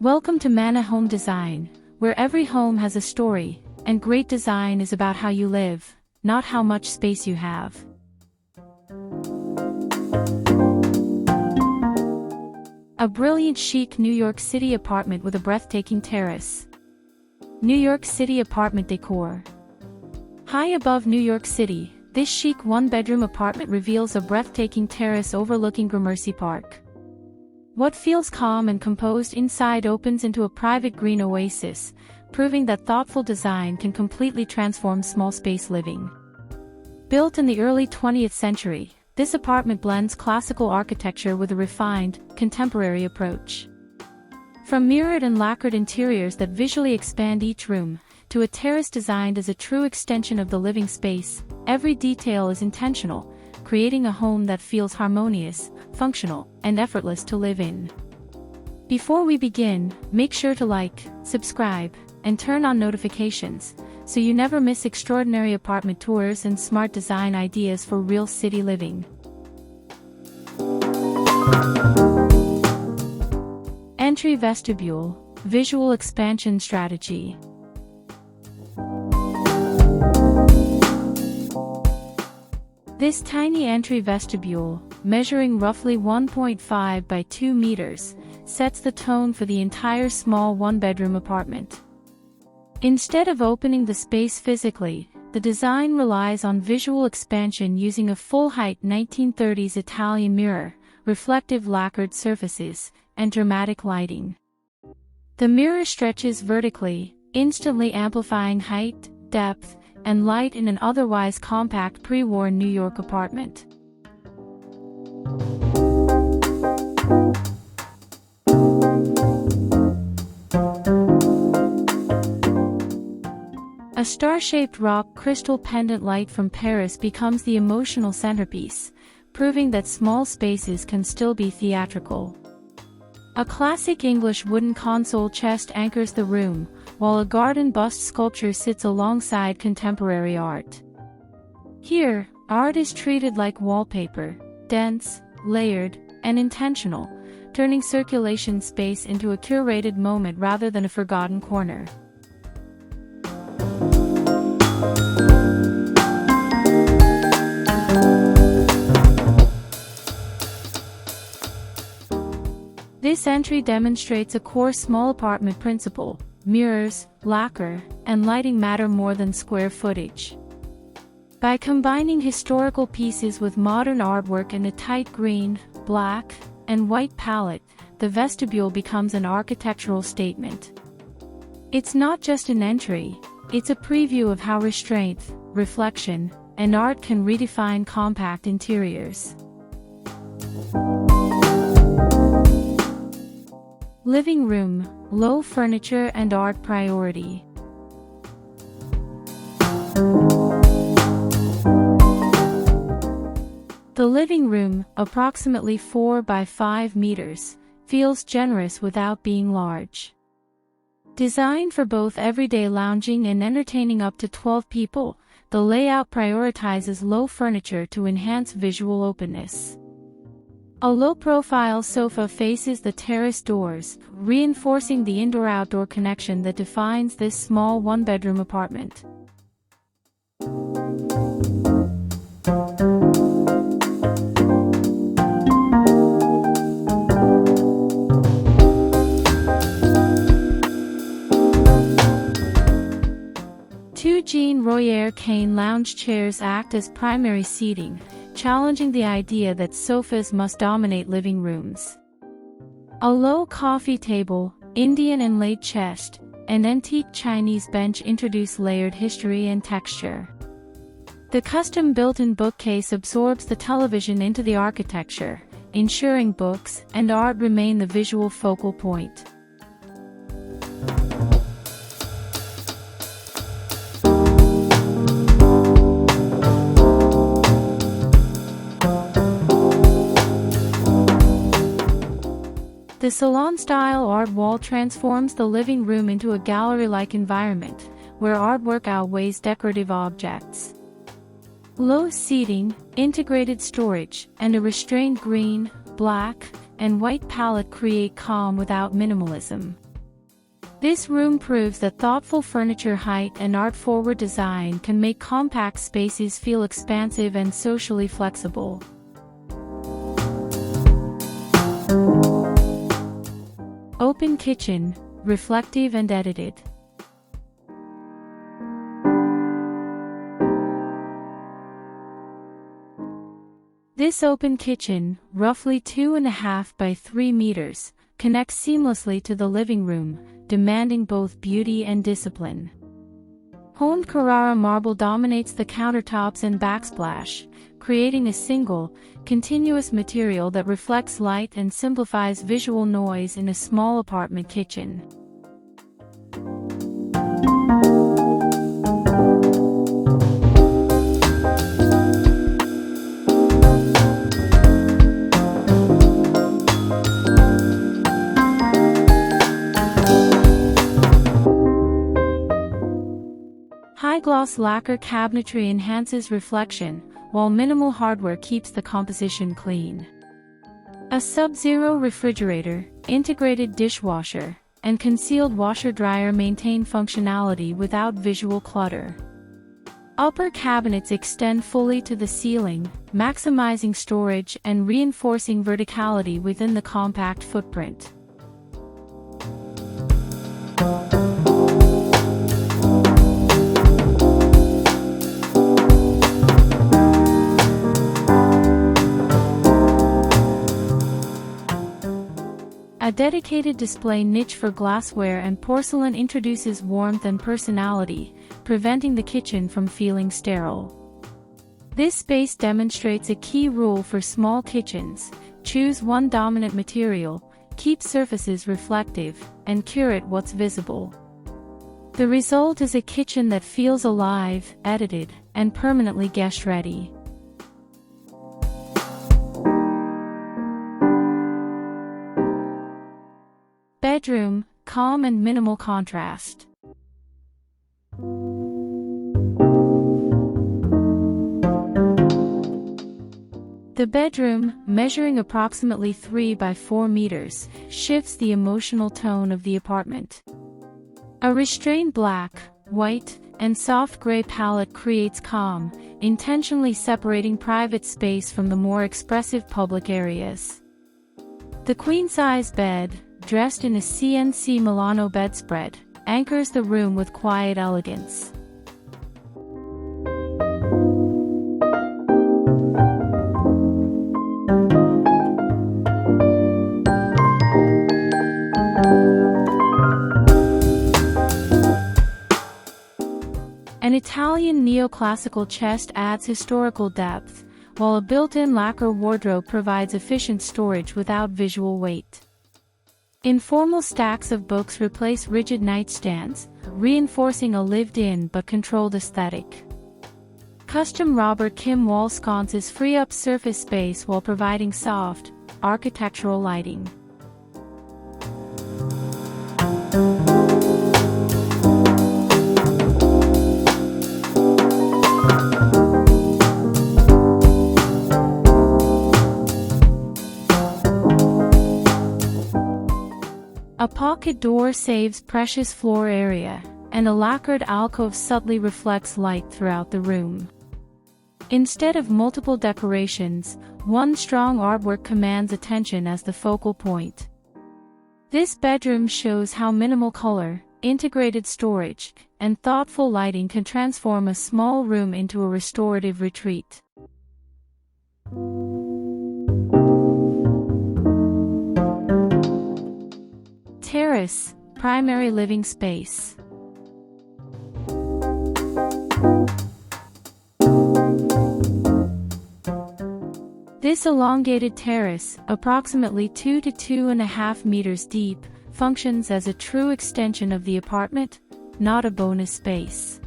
Welcome to Manna Home Design, where every home has a story, and great design is about how you live, not how much space you have. A brilliant chic New York City apartment with a breathtaking terrace. New York City apartment decor. High above New York City, this chic one-bedroom apartment reveals a breathtaking terrace overlooking Gramercy Park. What feels calm and composed inside opens into a private green oasis, proving that thoughtful design can completely transform small space living. Built in the early 20th century, this apartment blends classical architecture with a refined, contemporary approach. From mirrored and lacquered interiors that visually expand each room, to a terrace designed as a true extension of the living space, every detail is intentional, creating a home that feels harmonious, functional, and effortless to live in. Before we begin, make sure to like, subscribe, and turn on notifications, so you never miss extraordinary apartment tours and smart design ideas for real city living. Entry vestibule, visual expansion strategy. This tiny entry vestibule, measuring roughly 1.5 by 2 meters, sets the tone for the entire small one-bedroom apartment. Instead of opening the space physically, the design relies on visual expansion using a full-height 1930s Italian mirror, reflective lacquered surfaces, and dramatic lighting. The mirror stretches vertically, instantly amplifying height, depth, and light in an otherwise compact pre-war New York apartment. A star-shaped rock crystal pendant light from Terrace becomes the emotional centerpiece, proving that small spaces can still be theatrical. A classic English wooden console chest anchors the room, while a garden bust sculpture sits alongside contemporary art. Here, art is treated like wallpaper, dense, layered, and intentional, turning circulation space into a curated moment rather than a forgotten corner. This entry demonstrates a core small apartment principle: mirrors, lacquer, and lighting matter more than square footage. By combining historical pieces with modern artwork in a tight green, black, and white palette, the vestibule becomes an architectural statement. It's not just an entry, it's a preview of how restraint, reflection, and art can redefine compact interiors. Living room, low furniture and art priority. The living room, approximately 4 by 5 meters, feels generous without being large. Designed for both everyday lounging and entertaining up to 12 people, the layout prioritizes low furniture to enhance visual openness. A low-profile sofa faces the terrace doors, reinforcing the indoor-outdoor connection that defines this small one-bedroom apartment. Two Jean Royer cane lounge chairs act as primary seating, challenging the idea that sofas must dominate living rooms. A low coffee table, Indian inlaid chest, and antique Chinese bench introduce layered history and texture. The custom built-in bookcase absorbs the television into the architecture, ensuring books and art remain the visual focal point. The salon-style art wall transforms the living room into a gallery-like environment, where artwork outweighs decorative objects. Low seating, integrated storage, and a restrained green, black, and white palette create calm without minimalism. This room proves that thoughtful furniture height and art-forward design can make compact spaces feel expansive and socially flexible. Open kitchen, reflective and edited. This open kitchen, roughly 2.5 by 3 meters, connects seamlessly to the living room, demanding both beauty and discipline. Honed Carrara marble dominates the countertops and backsplash, creating a single, continuous material that reflects light and simplifies visual noise in a small apartment kitchen. High-gloss lacquer cabinetry enhances reflection, while minimal hardware keeps the composition clean. A sub-zero refrigerator, integrated dishwasher, and concealed washer-dryer maintain functionality without visual clutter. Upper cabinets extend fully to the ceiling, maximizing storage and reinforcing verticality within the compact footprint. A dedicated display niche for glassware and porcelain introduces warmth and personality, preventing the kitchen from feeling sterile. This space demonstrates a key rule for small kitchens: choose one dominant material, keep surfaces reflective, and curate what's visible. The result is a kitchen that feels alive, edited, and permanently guest-ready. Bedroom, calm and minimal contrast. The bedroom, measuring approximately 3 by 4 meters, shifts the emotional tone of the apartment. A restrained black, white, and soft gray palette creates calm, intentionally separating private space from the more expressive public areas. The queen-size bed, dressed in a CNC Milano bedspread, anchors the room with quiet elegance. An Italian neoclassical chest adds historical depth, while a built-in lacquer wardrobe provides efficient storage without visual weight. Informal stacks of books replace rigid nightstands, reinforcing a lived-in but controlled aesthetic. Custom Robert Kim wall sconces free up surface space while providing soft, architectural lighting. A pocket door saves precious floor area, and a lacquered alcove subtly reflects light throughout the room. Instead of multiple decorations, one strong artwork commands attention as the focal point. This bedroom shows how minimal color, integrated storage, and thoughtful lighting can transform a small room into a restorative retreat. Terrace, primary living space. This elongated terrace, approximately 2 to 2.5 meters deep, functions as a true extension of the apartment, not a bonus space.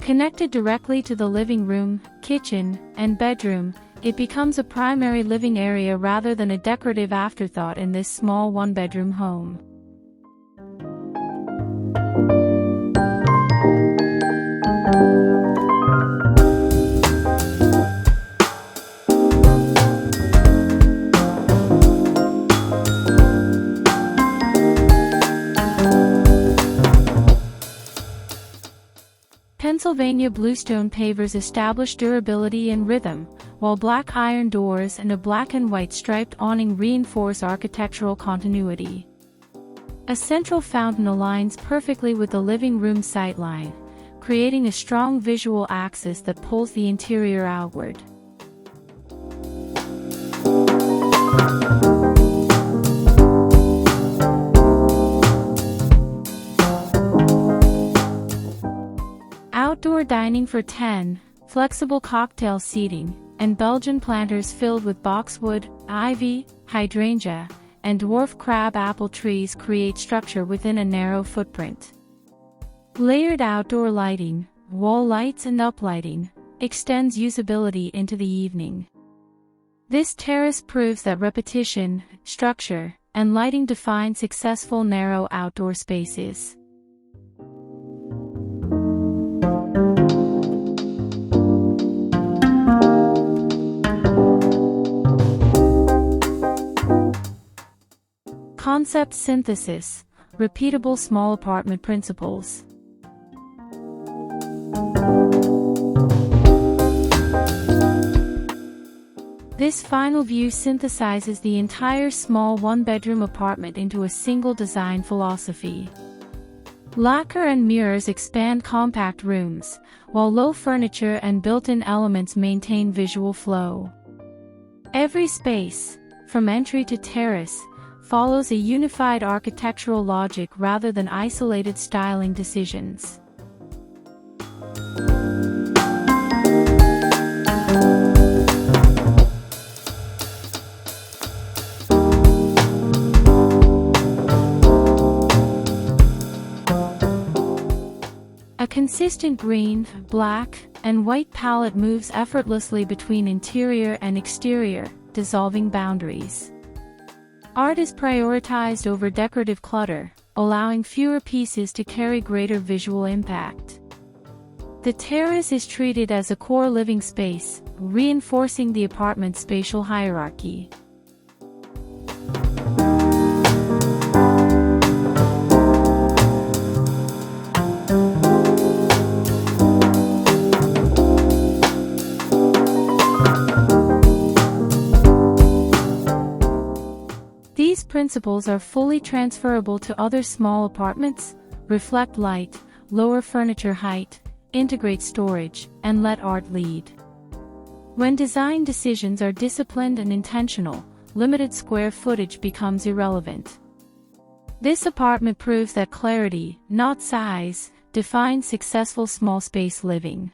Connected directly to the living room, kitchen, and bedroom, it becomes a primary living area rather than a decorative afterthought in this small one-bedroom home. Pennsylvania bluestone pavers establish durability and rhythm, while black iron doors and a black and white striped awning reinforce architectural continuity. A central fountain aligns perfectly with the living room sightline, creating a strong visual axis that pulls the interior outward. Outdoor dining for 10, flexible cocktail seating, and Belgian planters filled with boxwood, ivy, hydrangea, and dwarf crab apple trees create structure within a narrow footprint. Layered outdoor lighting, wall lights and uplighting, extends usability into the evening. This terrace proves that repetition, structure, and lighting define successful narrow outdoor spaces. Concept synthesis, repeatable small apartment principles. This final view synthesizes the entire small one-bedroom apartment into a single design philosophy. Lacquer and mirrors expand compact rooms, while low furniture and built-in elements maintain visual flow. Every space, from entry to terrace, follows a unified architectural logic rather than isolated styling decisions. A consistent green, black, and white palette moves effortlessly between interior and exterior, dissolving boundaries. Art is prioritized over decorative clutter, allowing fewer pieces to carry greater visual impact. The terrace is treated as a core living space, reinforcing the apartment's spatial hierarchy. These principles are fully transferable to other small apartments: reflect light, lower furniture height, integrate storage, and let art lead. When design decisions are disciplined and intentional, limited square footage becomes irrelevant. This apartment proves that clarity, not size, defines successful small space living.